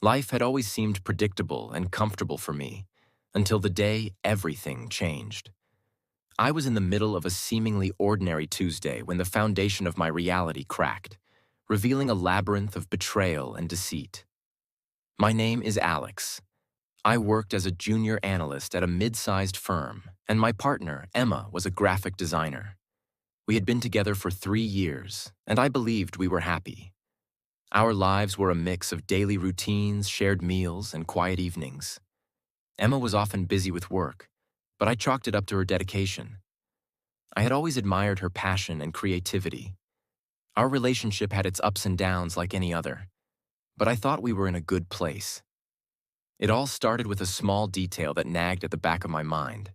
Life had always seemed predictable and comfortable for me, until the day everything changed. I was in the middle of a seemingly ordinary Tuesday when the foundation of my reality cracked, revealing a labyrinth of betrayal and deceit. My name is Alex. I worked as a junior analyst at a mid-sized firm, and my partner, Emma, was a graphic designer. We had been together for 3 years, and I believed we were happy. Our lives were a mix of daily routines, shared meals, and quiet evenings. Emma was often busy with work, but I chalked it up to her dedication. I had always admired her passion and creativity. Our relationship had its ups and downs like any other, but I thought we were in a good place. It all started with a small detail that nagged at the back of my mind.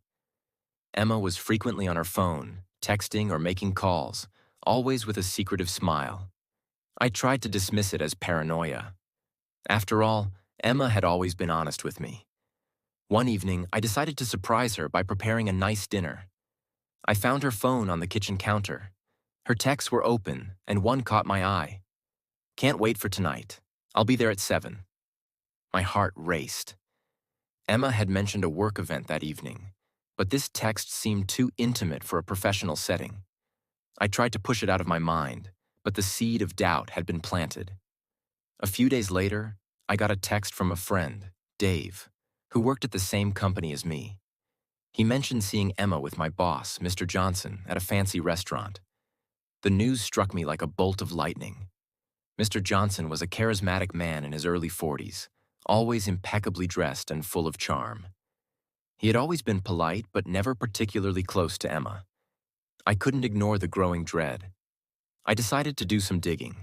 Emma was frequently on her phone, texting or making calls, always with a secretive smile. I tried to dismiss it as paranoia. After all, Emma had always been honest with me. One evening, I decided to surprise her by preparing a nice dinner. I found her phone on the kitchen counter. Her texts were open, and one caught my eye. "Can't wait for tonight. I'll be there at 7. My heart raced. Emma had mentioned a work event that evening, but this text seemed too intimate for a professional setting. I tried to push it out of my mind, but the seed of doubt had been planted. A few days later, I got a text from a friend, Dave, who worked at the same company as me. He mentioned seeing Emma with my boss, Mr. Johnson, at a fancy restaurant. The news struck me like a bolt of lightning. Mr. Johnson was a charismatic man in his early 40s, always impeccably dressed and full of charm. He had always been polite, but never particularly close to Emma. I couldn't ignore the growing dread. I decided to do some digging.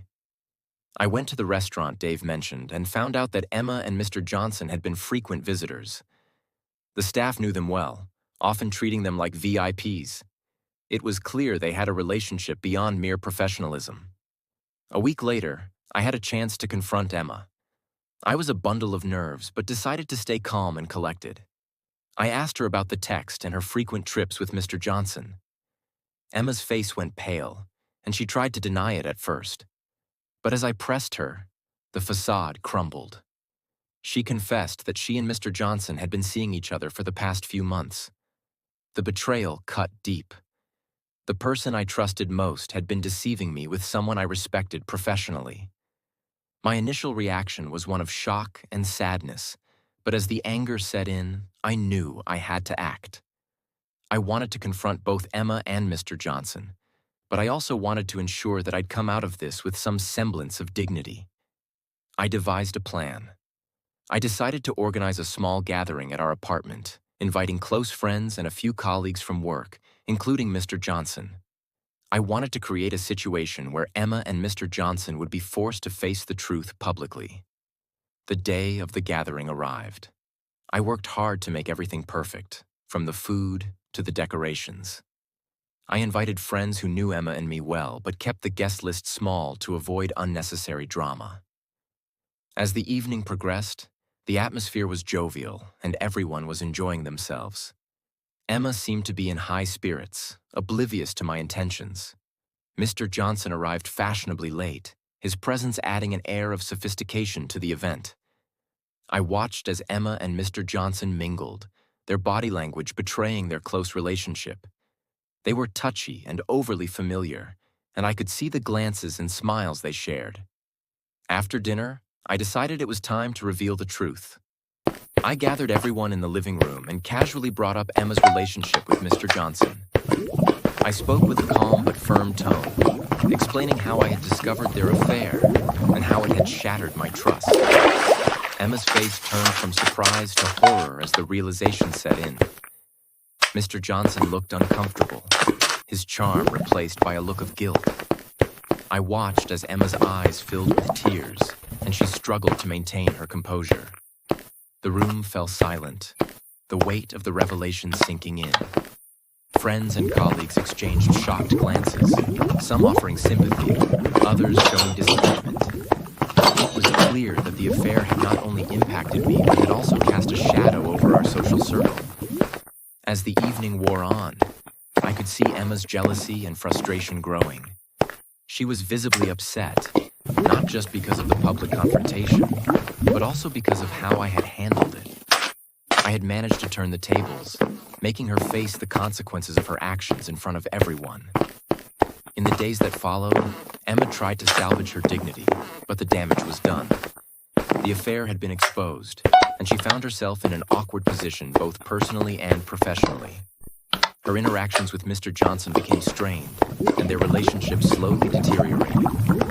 I went to the restaurant Dave mentioned and found out that Emma and Mr. Johnson had been frequent visitors. The staff knew them well, often treating them like VIPs. It was clear they had a relationship beyond mere professionalism. A week later, I had a chance to confront Emma. I was a bundle of nerves, but decided to stay calm and collected. I asked her about the text and her frequent trips with Mr. Johnson. Emma's face went pale, and she tried to deny it at first. But as I pressed her, the facade crumbled. She confessed that she and Mr. Johnson had been seeing each other for the past few months. The betrayal cut deep. The person I trusted most had been deceiving me with someone I respected professionally. My initial reaction was one of shock and sadness, but as the anger set in, I knew I had to act. I wanted to confront both Emma and Mr. Johnson, but I also wanted to ensure that I'd come out of this with some semblance of dignity. I devised a plan. I decided to organize a small gathering at our apartment, inviting close friends and a few colleagues from work, including Mr. Johnson. I wanted to create a situation where Emma and Mr. Johnson would be forced to face the truth publicly. The day of the gathering arrived. I worked hard to make everything perfect, from the food to the decorations. I invited friends who knew Emma and me well, but kept the guest list small to avoid unnecessary drama. As the evening progressed, the atmosphere was jovial, and everyone was enjoying themselves. Emma seemed to be in high spirits, oblivious to my intentions. Mr. Johnson arrived fashionably late, his presence adding an air of sophistication to the event. I watched as Emma and Mr. Johnson mingled, their body language betraying their close relationship. They were touchy and overly familiar, and I could see the glances and smiles they shared. After dinner, I decided it was time to reveal the truth. I gathered everyone in the living room and casually brought up Emma's relationship with Mr. Johnson. I spoke with a calm but firm tone, explaining how I had discovered their affair and how it had shattered my trust. Emma's face turned from surprise to horror as the realization set in. Mr. Johnson looked uncomfortable, his charm replaced by a look of guilt. I watched as Emma's eyes filled with tears, and she struggled to maintain her composure. The room fell silent, the weight of the revelation sinking in. Friends and colleagues exchanged shocked glances, some offering sympathy, others showing disappointment. It was clear that the affair had not only impacted me, but had also cast a shadow over our social circle. As the evening wore on, I could see Emma's jealousy and frustration growing. She was visibly upset, not just because of the public confrontation, but also because of how I had handled it. I had managed to turn the tables, making her face the consequences of her actions in front of everyone. In the days that followed, Emma tried to salvage her dignity, but the damage was done. The affair had been exposed, and she found herself in an awkward position both personally and professionally. Her interactions with Mr. Johnson became strained, and their relationship slowly deteriorated.